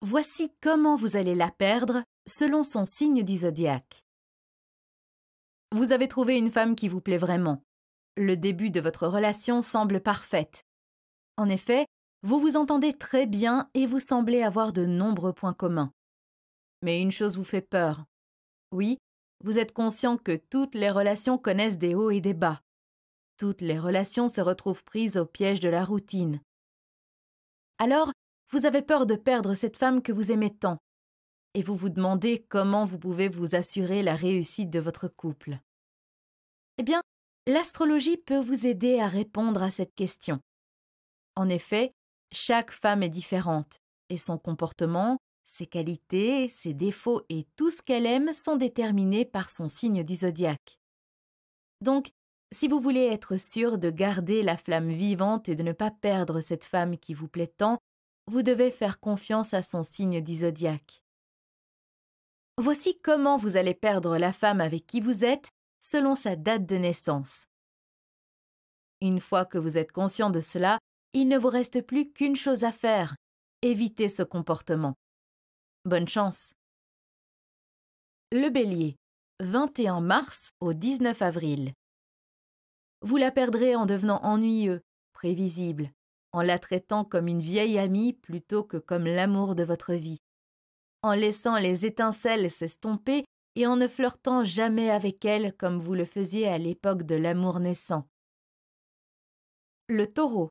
Voici comment vous allez la perdre selon son signe du zodiaque. Vous avez trouvé une femme qui vous plaît vraiment. Le début de votre relation semble parfaite. En effet, vous vous entendez très bien et vous semblez avoir de nombreux points communs. Mais une chose vous fait peur. Oui, vous êtes conscient que toutes les relations connaissent des hauts et des bas. Toutes les relations se retrouvent prises au piège de la routine. Alors, vous avez peur de perdre cette femme que vous aimez tant, et vous vous demandez comment vous pouvez vous assurer la réussite de votre couple. Eh bien, l'astrologie peut vous aider à répondre à cette question. En effet, chaque femme est différente, et son comportement, ses qualités, ses défauts et tout ce qu'elle aime sont déterminés par son signe du zodiaque. Donc, si vous voulez être sûr de garder la flamme vivante et de ne pas perdre cette femme qui vous plaît tant, vous devez faire confiance à son signe du zodiaque. Voici comment vous allez perdre la femme avec qui vous êtes selon sa date de naissance. Une fois que vous êtes conscient de cela, il ne vous reste plus qu'une chose à faire, éviter ce comportement. Bonne chance. Le Bélier, 21 mars au 19 avril. Vous la perdrez en devenant ennuyeux, prévisible, en la traitant comme une vieille amie plutôt que comme l'amour de votre vie, en laissant les étincelles s'estomper et en ne flirtant jamais avec elle comme vous le faisiez à l'époque de l'amour naissant. Le Taureau,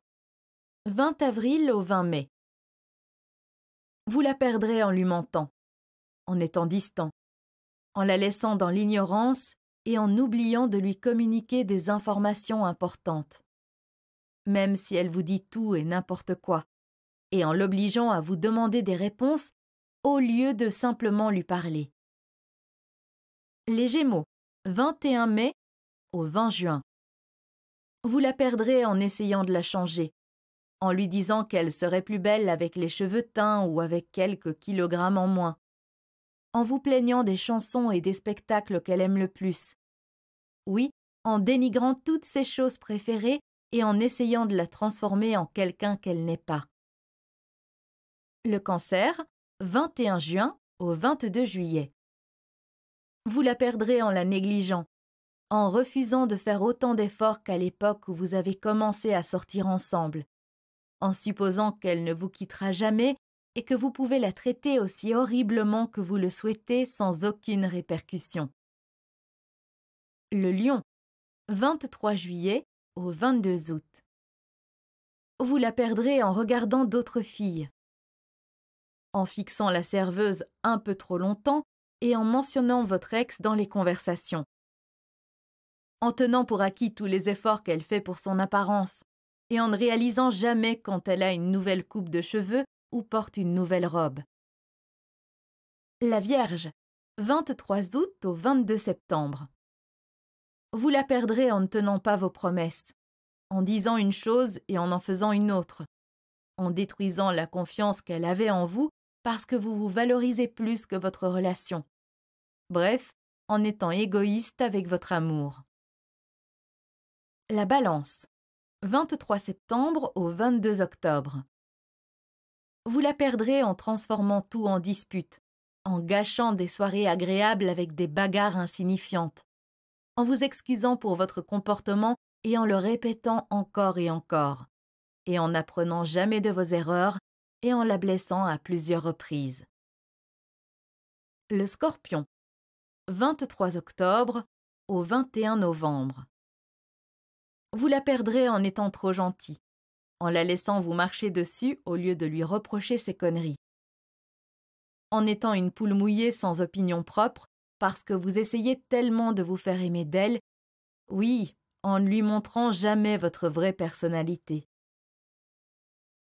20 avril au 20 mai. Vous la perdrez en lui mentant, en étant distant, en la laissant dans l'ignorance et en oubliant de lui communiquer des informations importantes, même si elle vous dit tout et n'importe quoi, et en l'obligeant à vous demander des réponses au lieu de simplement lui parler. Les Gémeaux, 21 mai au 20 juin. Vous la perdrez en essayant de la changer, en lui disant qu'elle serait plus belle avec les cheveux teints ou avec quelques kilogrammes en moins, en vous plaignant des chansons et des spectacles qu'elle aime le plus. Oui, en dénigrant toutes ses choses préférées et en essayant de la transformer en quelqu'un qu'elle n'est pas. Le Cancer, 21 juin au 22 juillet. Vous la perdrez en la négligeant, en refusant de faire autant d'efforts qu'à l'époque où vous avez commencé à sortir ensemble, en supposant qu'elle ne vous quittera jamais et que vous pouvez la traiter aussi horriblement que vous le souhaitez sans aucune répercussion. Le Lion, 23 juillet au 22 août. Vous la perdrez en regardant d'autres filles, en fixant la serveuse un peu trop longtemps et en mentionnant votre ex dans les conversations, en tenant pour acquis tous les efforts qu'elle fait pour son apparence et en ne réalisant jamais quand elle a une nouvelle coupe de cheveux ou porte une nouvelle robe. La Vierge, 23 août au 22 septembre. Vous la perdrez en ne tenant pas vos promesses, en disant une chose et en faisant une autre, en détruisant la confiance qu'elle avait en vous parce que vous vous valorisez plus que votre relation. Bref, en étant égoïste avec votre amour. La Balance, 23 septembre au 22 octobre. Vous la perdrez en transformant tout en dispute, en gâchant des soirées agréables avec des bagarres insignifiantes, en vous excusant pour votre comportement et en le répétant encore et encore, et en n'apprenant jamais de vos erreurs et en la blessant à plusieurs reprises. Le Scorpion, 23 octobre au 21 novembre. Vous la perdrez en étant trop gentil, en la laissant vous marcher dessus au lieu de lui reprocher ses conneries, en étant une poule mouillée sans opinion propre parce que vous essayez tellement de vous faire aimer d'elle, oui, en ne lui montrant jamais votre vraie personnalité.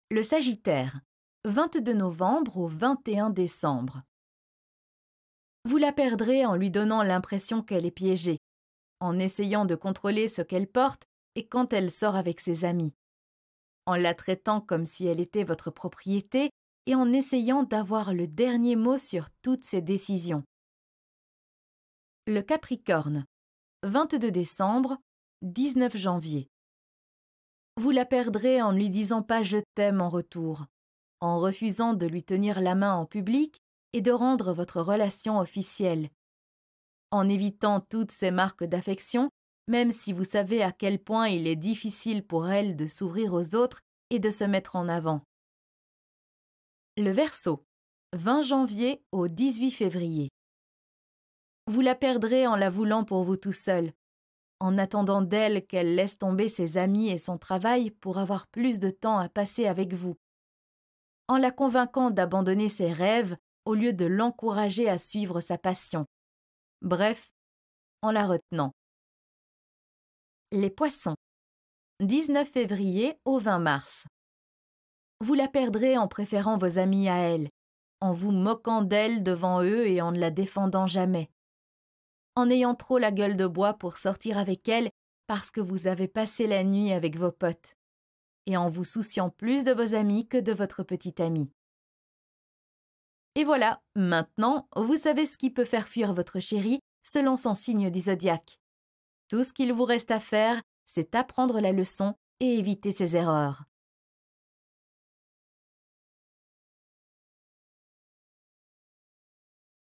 Le Sagittaire, 22 novembre au 21 décembre. Vous la perdrez en lui donnant l'impression qu'elle est piégée, en essayant de contrôler ce qu'elle porte et quand elle sort avec ses amis, en la traitant comme si elle était votre propriété et en essayant d'avoir le dernier mot sur toutes ses décisions. Le Capricorne, 22 décembre, 19 janvier. Vous la perdrez en ne lui disant pas « je t'aime » en retour, en refusant de lui tenir la main en public et de rendre votre relation officielle, en évitant toutes ces marques d'affection, même si vous savez à quel point il est difficile pour elle de s'ouvrir aux autres et de se mettre en avant. Le Verseau, 20 janvier au 18 février. Vous la perdrez en la voulant pour vous tout seul, en attendant d'elle qu'elle laisse tomber ses amis et son travail pour avoir plus de temps à passer avec vous, en la convainquant d'abandonner ses rêves au lieu de l'encourager à suivre sa passion. Bref, en la retenant. Les Poissons, 19 février au 20 mars. Vous la perdrez en préférant vos amis à elle, en vous moquant d'elle devant eux et en ne la défendant jamais, en ayant trop la gueule de bois pour sortir avec elle parce que vous avez passé la nuit avec vos potes, et en vous souciant plus de vos amis que de votre petit ami. Et voilà, maintenant, vous savez ce qui peut faire fuir votre chéri selon son signe du zodiaque. Tout ce qu'il vous reste à faire, c'est apprendre la leçon et éviter ses erreurs.